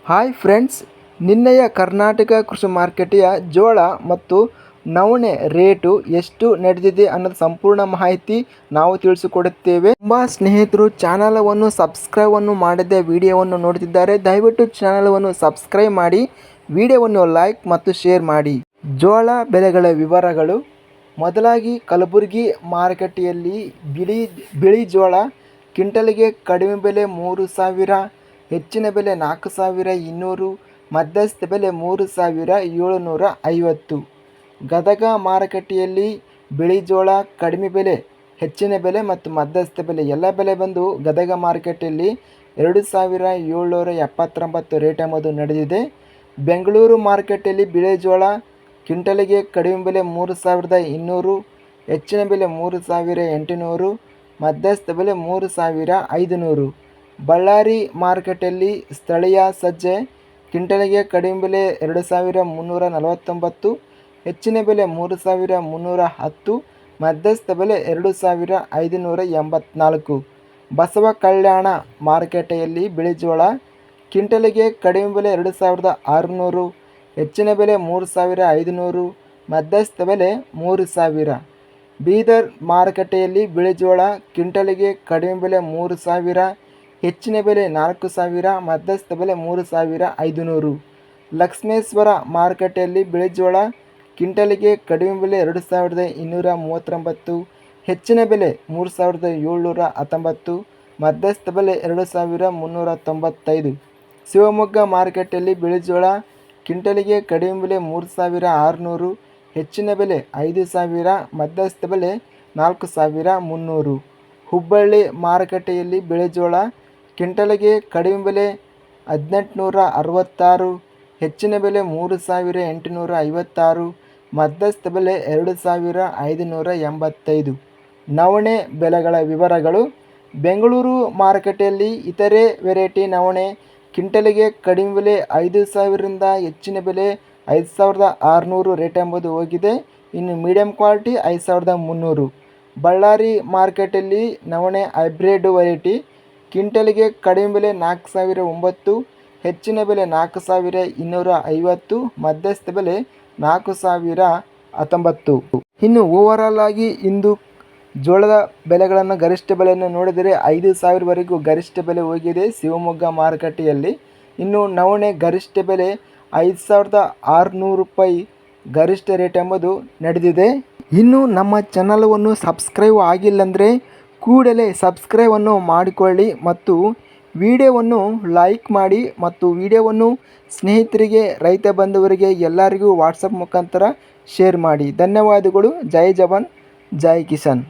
Hi friends, ನಿನ್ನೆಯ ಕರ್ನಾಟಕ ಕೃಷಿ ಮಾರುಕಟ್ಟೆಯ ಜೋಳ ಮತ್ತು ನವಣೆ ರೇಟು ಎಷ್ಟು ನಡೆದಿದೆ ಅನ್ನೋದು ಸಂಪೂರ್ಣ ಮಾಹಿತಿ ನಾವು ತಿಳಿಸಿಕೊಡುತ್ತೇವೆ. ತುಂಬ ಸ್ನೇಹಿತರು ಚಾನಲವನ್ನು ಸಬ್ಸ್ಕ್ರೈಬನ್ನು ಮಾಡದೆ ವಿಡಿಯೋವನ್ನು ನೋಡುತ್ತಿದ್ದಾರೆ. ದಯವಿಟ್ಟು ಚಾನಲವನ್ನು ಸಬ್ಸ್ಕ್ರೈಬ್ ಮಾಡಿ, ವಿಡಿಯೋವನ್ನು ಲೈಕ್ ಮತ್ತು ಶೇರ್ ಮಾಡಿ. ಜೋಳ ಬೆಲೆಗಳ ವಿವರಗಳು. ಮೊದಲಾಗಿ ಕಲಬುರಗಿ ಮಾರುಕಟ್ಟೆಯಲ್ಲಿ ಬಿಳಿ ಜೋಳ ಕ್ವಿಂಟಲ್ಗೆ ಕಡಿಮೆ ಬೆಲೆ 3,000, ಹೆಚ್ಚಿನ ಬೆಲೆ 4,200, ಮಧ್ಯಸ್ಥ ಬೆಲೆ 3,750. ಗದಗ ಮಾರುಕಟ್ಟೆಯಲ್ಲಿ ಬಿಳಿ ಜೋಳ ಕಡಿಮೆ ಬೆಲೆ, ಹೆಚ್ಚಿನ ಬೆಲೆ ಮತ್ತು ಮಧ್ಯಸ್ಥ ಬೆಲೆ ಎಲ್ಲ ಬೆಲೆ ಬಂದು ಗದಗ ಮಾರುಕಟ್ಟೆಯಲ್ಲಿ 2,779 ರೇಟ್ ಎಂಬುದು ನಡೆದಿದೆ. ಬೆಂಗಳೂರು ಮಾರುಕಟ್ಟೆಯಲ್ಲಿ ಬಿಳಿ ಜೋಳ ಕ್ವಿಂಟಲ್ಗೆ ಕಡಿಮೆ ಬೆಲೆ 3,200, ಹೆಚ್ಚಿನ ಬೆಲೆ 3,800, ಮಧ್ಯಸ್ಥ ಬೆಲೆ 3,500. ಬಳ್ಳಾರಿ ಮಾರುಕಟ್ಟೆಯಲ್ಲಿ ಸ್ಥಳೀಯ ಸಜ್ಜೆ ಕ್ವಿಂಟಲ್ಗೆ ಕಡಿಮೆ ಬೆಲೆ 2,349, ಹೆಚ್ಚಿನ ಬೆಲೆ 3,310, ಮಧ್ಯಸ್ಥ ಬೆಲೆ 2,584. ಬಸವ ಕಲ್ಯಾಣ ಮಾರುಕಟ್ಟೆಯಲ್ಲಿ ಬಿಳಿ ಜೋಳ ಕ್ವಿಂಟಲ್ಗೆ ಕಡಿಮೆ ಬೆಲೆ 2,600, ಹೆಚ್ಚಿನ ಬೆಲೆ 3,500, ಮಧ್ಯಸ್ಥ ಬೆಲೆ 3,000. ಬೀದರ್ ಮಾರುಕಟ್ಟೆಯಲ್ಲಿ ಬಿಳಿ ಜೋಳ ಕ್ವಿಂಟಲ್ಗೆ ಕಡಿಮೆ ಬೆಲೆ 3,000, ಹೆಚ್ಚಿನ ಬೆಲೆ 4,000, ಮಧ್ಯಸ್ಥ ಬೆಲೆ 3,500. ಲಕ್ಷ್ಮೇಶ್ವರ ಮಾರುಕಟ್ಟೆಯಲ್ಲಿ ಬಿಳಿ ಜೋಳ ಕ್ವಿಂಟಲ್ಗೆ ಕಡಿಮೆ ಬೆಲೆ 2,239, ಹೆಚ್ಚಿನ ಬೆಲೆ 3,719, ಮಧ್ಯಸ್ಥ ಬೆಲೆ 2,395. ಶಿವಮೊಗ್ಗ ಮಾರುಕಟ್ಟೆಯಲ್ಲಿ ಬಿಳಿ ಜೋಳ ಕ್ವಿಂಟಲ್ಗೆ ಕಡಿಮೆ ಬೆಲೆ 3,600, ಹೆಚ್ಚಿನ ಬೆಲೆ 5,000, ಮಧ್ಯಸ್ಥ ಬೆಲೆ 4,300. ಹುಬ್ಬಳ್ಳಿ ಮಾರುಕಟ್ಟೆಯಲ್ಲಿ ಬಿಳಿ ಜೋಳ ಕ್ವಿಂಟಲ್ಗೆ ಕಡಿಮೆ ಬೆಲೆ 1,866, ಹೆಚ್ಚಿನ ಬೆಲೆ 3,856, ಮಧ್ಯಸ್ಥ ಬೆಲೆ 2,585. ನವಣೆ ಬೆಲೆಗಳ ವಿವರಗಳು. ಬೆಂಗಳೂರು ಮಾರುಕಟ್ಟೆಯಲ್ಲಿ ಇತರೆ ವೆರೈಟಿ ನವಣೆ ಕ್ವಿಂಟಲ್ಗೆ ಕಡಿಮೆ ಬೆಲೆ 5,000ರಿಂದ ಹೆಚ್ಚಿನ ಬೆಲೆ 5,600 ರೇಟ್ ಎಂಬುದು ಹೋಗಿದೆ. ಇನ್ನು ಮೀಡಿಯಂ ಕ್ವಾಲಿಟಿ 5,300. ಬಳ್ಳಾರಿ ಮಾರ್ಕೆಟಲ್ಲಿ ನವಣೆ ಹೈಬ್ರಿಡ್ ವೆರೈಟಿ ಕ್ವಿಂಟಲ್ಗೆ ಕಡಿಮೆ ಬೆಲೆ 4,009, ಹೆಚ್ಚಿನ ಬೆಲೆ 4,250, ಮಧ್ಯಸ್ಥ ಬೆಲೆ 4,019. ಇನ್ನು ಓವರಾಲ್ ಆಗಿ ಇಂದು ಜೋಳದ ಬೆಲೆಗಳನ್ನು ಗರಿಷ್ಠ ಬೆಲೆಯನ್ನು ನೋಡಿದರೆ 5,000ವರೆಗೂ ಗರಿಷ್ಠ ಬೆಲೆ ಹೋಗಿದೆ ಶಿವಮೊಗ್ಗ ಮಾರುಕಟ್ಟೆಯಲ್ಲಿ. ಇನ್ನು ನವಣೆ ಗರಿಷ್ಠ ಬೆಲೆ 5,600 ರೂಪಾಯಿ ಗರಿಷ್ಠ ರೇಟ್ ಎಂಬುದು ನಡೆದಿದೆ. ಇನ್ನು ನಮ್ಮ ಚಾನಲವನ್ನು ಸಬ್ಸ್ಕ್ರೈಬ್ ಆಗಿಲ್ಲಂದರೆ ಕೂಡಲೇ ಸಬ್ಸ್ಕ್ರೈಬನ್ನು ಮಾಡಿಕೊಳ್ಳಿ ಮತ್ತು ವಿಡಿಯೋವನ್ನು ಲೈಕ್ ಮಾಡಿ ಮತ್ತು ವಿಡಿಯೋವನ್ನು ಸ್ನೇಹಿತರಿಗೆ, ರೈತ ಬಂಧುವರಿಗೆ ಎಲ್ಲರಿಗೂ ವಾಟ್ಸಪ್ ಮುಖಾಂತರ ಶೇರ್ ಮಾಡಿ. ಧನ್ಯವಾದಗಳು. ಜೈ ಜವಾನ್, ಜೈ ಕಿಸಾನ್.